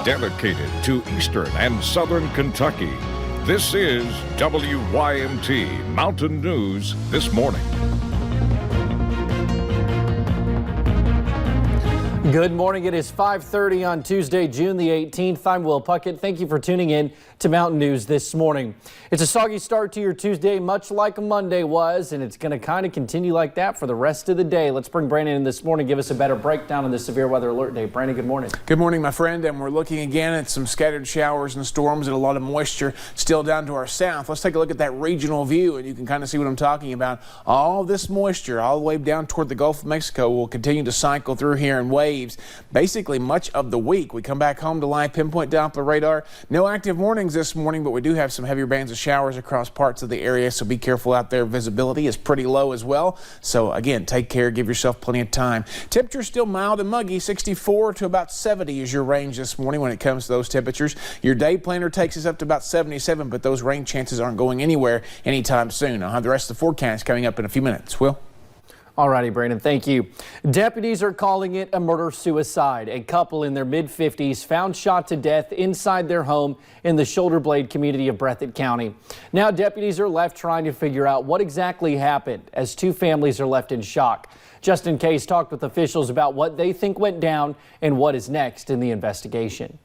dedicated to Eastern and Southern Kentucky. This is WYMT Mountain News This Morning. Good morning. It is 5:30 on Tuesday, June the 18th. I'm Will Puckett. Thank you for tuning in to Mountain News This Morning. It's a soggy start to your Tuesday, much like Monday was, and it's going to kind of continue like that for the rest of the day. Let's bring Brandon in this morning, give us a better breakdown on the severe weather alert day. Brandon, good morning. Good morning, my friend, and we're looking again at some scattered showers and storms and a lot of moisture still down to our south. Let's take a look at that regional view, and you can kind of see what I'm talking about. All this moisture all the way down toward the Gulf of Mexico will continue to cycle through here in waves basically much of the week. We come back home to live pinpoint Doppler radar. No active warnings this morning, but we do have some heavier bands of showers across parts of the area, so be careful out there. Visibility is pretty low as well. So again, take care, give yourself plenty of time. Temperature still mild and muggy. 64 to about 70 is your range this morning when it comes to those temperatures. Your day planner takes us up to about 77, but those rain chances aren't going anywhere anytime soon. I'll have the rest of the forecast coming up in a few minutes. Will? All righty, Brandon, thank you. Deputies are calling it a murder-suicide. A couple in their mid-50s found shot to death inside their home in the Shoulder Blade community of Breathitt County. Now deputies are left trying to figure out what exactly happened as two families are left in shock. Justin Case talked with officials about what they think went down and what is next in the investigation.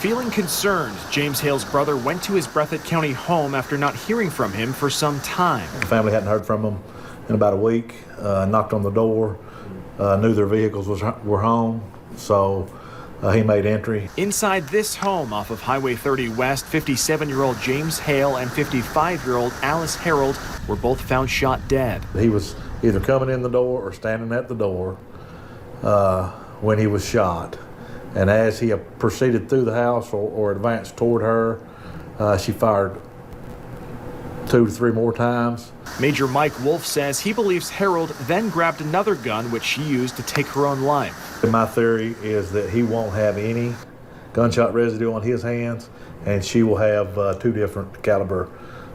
Feeling concerned, James Hale's brother went to his Breathitt County home after not hearing from him for some time. The family hadn't heard from him in about a week. Knocked on the door, knew their vehicles were home, so he made entry. Inside this home off of Highway 30 West, 57-year-old James Hale and 55-year-old Alice Harold were both found shot dead. He was either coming in the door or standing at the door when he was shot. And as he proceeded through the house or advanced toward her, she fired 2 to 3 more times. Major Mike Wolf says he believes Harold then grabbed another gun, which she used to take her own life. My theory is that he won't have any gunshot residue on his hands, and she will have 2 different caliber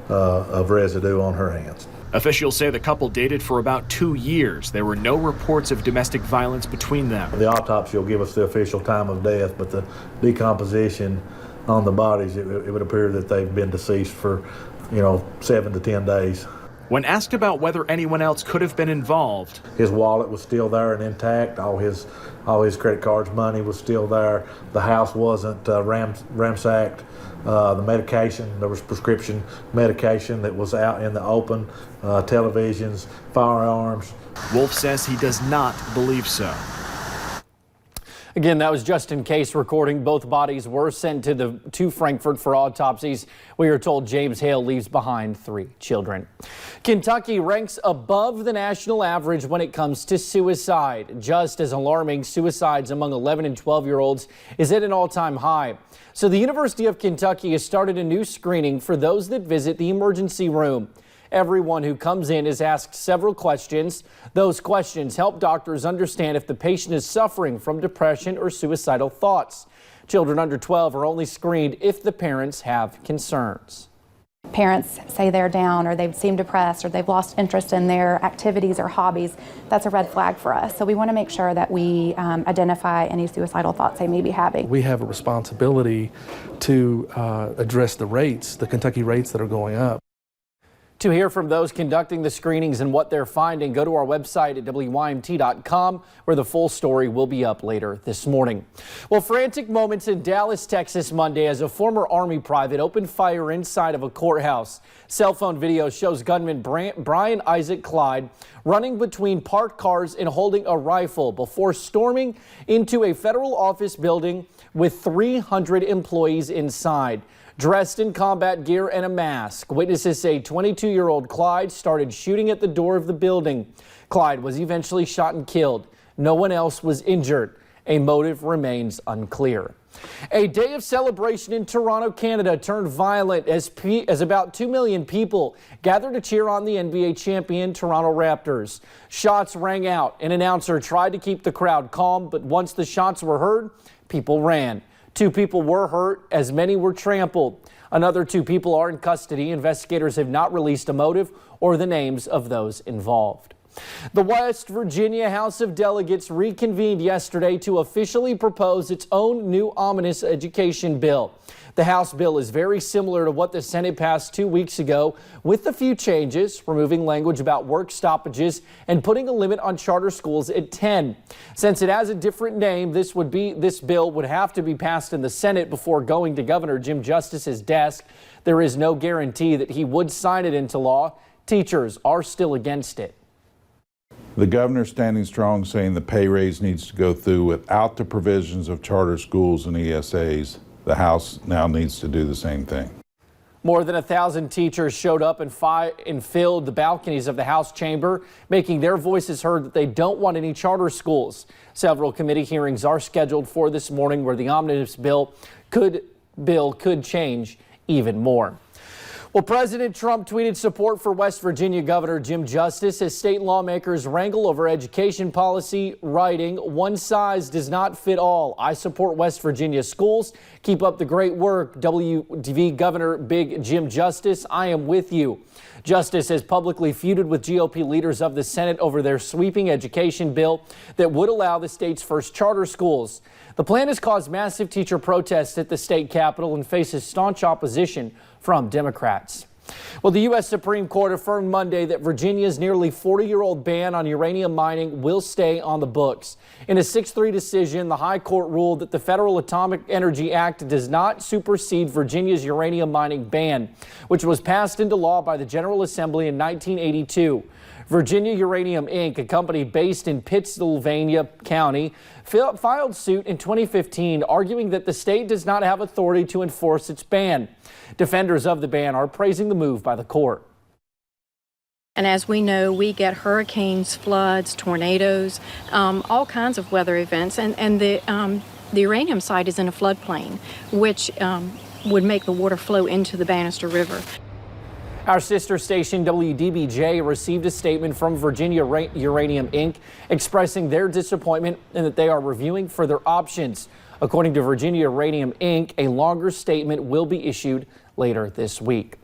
of residue on her hands. Officials say the couple dated for about 2 years. There were no reports of domestic violence between them. The autopsy will give us the official time of death, but the decomposition on the bodies, it would appear that they've been deceased for, 7 to 10 days. When asked about whether anyone else could have been involved, his wallet was still there and intact. All his credit cards, money was still there. The house wasn't ransacked. The medication, there was prescription medication that was out in the open, televisions, firearms. Wolf says he does not believe so. Again, that was Justin Case recording. Both bodies were sent to Frankfort for autopsies. We are told James Hale leaves behind 3 children. Kentucky ranks above the national average when it comes to suicide. Just as alarming, suicides among 11 and 12-year-olds is at an all-time high. So the University of Kentucky has started a new screening for those that visit the emergency room. Everyone who comes in is asked several questions. Those questions help doctors understand if the patient is suffering from depression or suicidal thoughts. Children under 12 are only screened if the parents have concerns. Parents say they're down or they seem depressed or they've lost interest in their activities or hobbies. That's a red flag for us. So we want to make sure that we identify any suicidal thoughts they may be having. We have a responsibility to address the Kentucky rates that are going up. To hear from those conducting the screenings and what they're finding, go to our website at WYMT.com, where the full story will be up later this morning. Well, frantic moments in Dallas, Texas Monday as a former Army private opened fire inside of a courthouse. Cell phone video shows gunman Brian Isaac Clyde running between parked cars and holding a rifle before storming into a federal office building with 300 employees inside. Dressed in combat gear and a mask, witnesses say 22-year-old Clyde started shooting at the door of the building. Clyde was eventually shot and killed. No one else was injured. A motive remains unclear. A day of celebration in Toronto, Canada turned violent as about 2 million people gathered to cheer on the NBA champion Toronto Raptors. Shots rang out. An announcer tried to keep the crowd calm, but once the shots were heard, people ran. 2 people were hurt as many were trampled. Another 2 people are in custody. Investigators have not released a motive or the names of those involved. The West Virginia House of Delegates reconvened yesterday to officially propose its own new ominous education bill. The House bill is very similar to what the Senate passed 2 weeks ago, with a few changes, removing language about work stoppages and putting a limit on charter schools at 10. Since it has a different name, this bill would have to be passed in the Senate before going to Governor Jim Justice's desk. There is no guarantee that he would sign it into law. Teachers are still against it. The governor standing strong, saying the pay raise needs to go through without the provisions of charter schools and ESAs. The House now needs to do the same thing. More than 1,000 teachers showed up and filled the balconies of the House chamber, making their voices heard that they don't want any charter schools. Several committee hearings are scheduled for this morning where the omnibus bill could change even more. Well, President Trump tweeted support for West Virginia Governor Jim Justice as state lawmakers wrangle over education policy, writing, "One size does not fit all. I support West Virginia schools. Keep up the great work. WV Governor Big Jim Justice, I am with you." Justice has publicly feuded with GOP leaders of the Senate over their sweeping education bill that would allow the state's first charter schools. The plan has caused massive teacher protests at the state capitol and faces staunch opposition from Democrats. Well, the U.S. Supreme Court affirmed Monday that Virginia's nearly 40-year-old ban on uranium mining will stay on the books. In a 6-3 decision, the High Court ruled that the Federal Atomic Energy Act does not supersede Virginia's uranium mining ban, which was passed into law by the General Assembly in 1982. Virginia Uranium Inc., a company based in Pittsylvania County, filed suit in 2015, arguing that the state does not have authority to enforce its ban. Defenders of the ban are praising the move by the court. And as we know, we get hurricanes, floods, tornadoes, all kinds of weather events. And the uranium site is in a floodplain, which would make the water flow into the Bannister River. Our sister station WDBJ received a statement from Virginia Uranium Inc. expressing their disappointment and that they are reviewing further options. According to Virginia Uranium Inc., a longer statement will be issued later this week.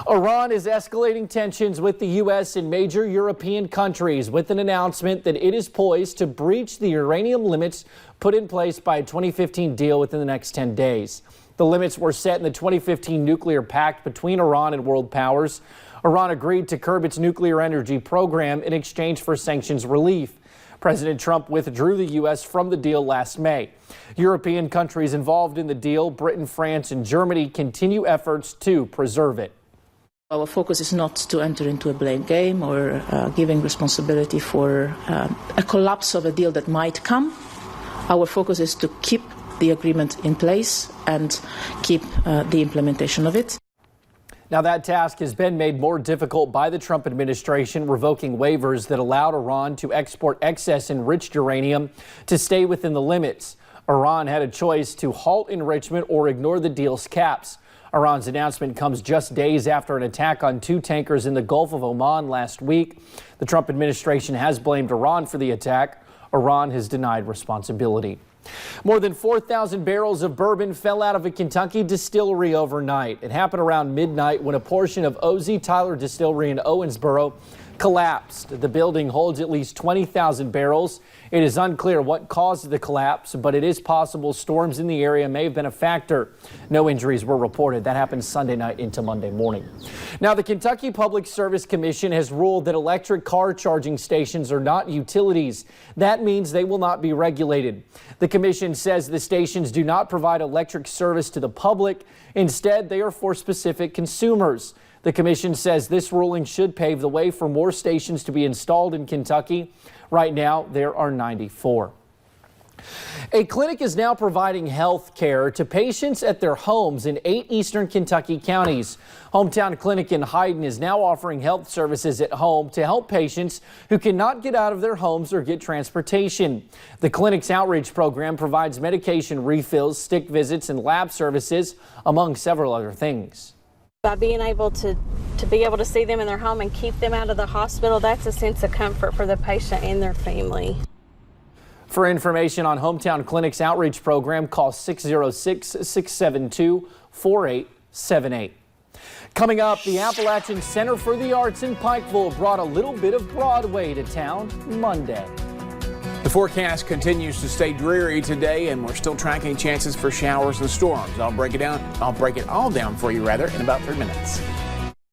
Iran is escalating tensions with the U.S. and major European countries with an announcement that it is poised to breach the uranium limits put in place by a 2015 deal within the next 10 days. The limits were set in the 2015 nuclear pact between Iran and world powers. Iran agreed to curb its nuclear energy program in exchange for sanctions relief. President Trump withdrew the U.S. from the deal last May. European countries involved in the deal, Britain, France, and Germany, continue efforts to preserve it. Our focus is not to enter into a blame game or giving responsibility for a collapse of a deal that might come. Our focus is to keep the agreement in place and keep the implementation of it. Now, that task has been made more difficult by the Trump administration, revoking waivers that allowed Iran to export excess enriched uranium to stay within the limits. Iran had a choice to halt enrichment or ignore the deal's caps. Iran's announcement comes just days after an attack on 2 tankers in the Gulf of Oman last week. The Trump administration has blamed Iran for the attack. Iran has denied responsibility. More than 4,000 barrels of bourbon fell out of a Kentucky distillery overnight. It happened around midnight when a portion of O.Z. Tyler Distillery in Owensboro collapsed. The building holds at least 20,000 barrels. It is unclear what caused the collapse, but it is possible storms in the area may have been a factor. No injuries were reported. That happened Sunday night into Monday morning. Now, the Kentucky Public Service Commission has ruled that electric car charging stations are not utilities. That means they will not be regulated. The commission says the stations do not provide electric service to the public. Instead, they are for specific consumers. The commission says this ruling should pave the way for more stations to be installed in Kentucky. Right now, there are 94. A clinic is now providing health care to patients at their homes in 8 eastern Kentucky counties. Hometown Clinic in Hyden is now offering health services at home to help patients who cannot get out of their homes or get transportation. The clinic's outreach program provides medication refills, stick visits, and lab services, among several other things. By being able to be able to see them in their home and keep them out of the hospital, that's a sense of comfort for the patient and their family. For information on Hometown Clinic's outreach program, call 606-672-4878. Coming up, the Appalachian Center for the Arts in Pikeville brought a little bit of Broadway to town Monday. The forecast continues to stay dreary today, and we're still tracking chances for showers and storms. I'll break it all down for you in about 3 minutes.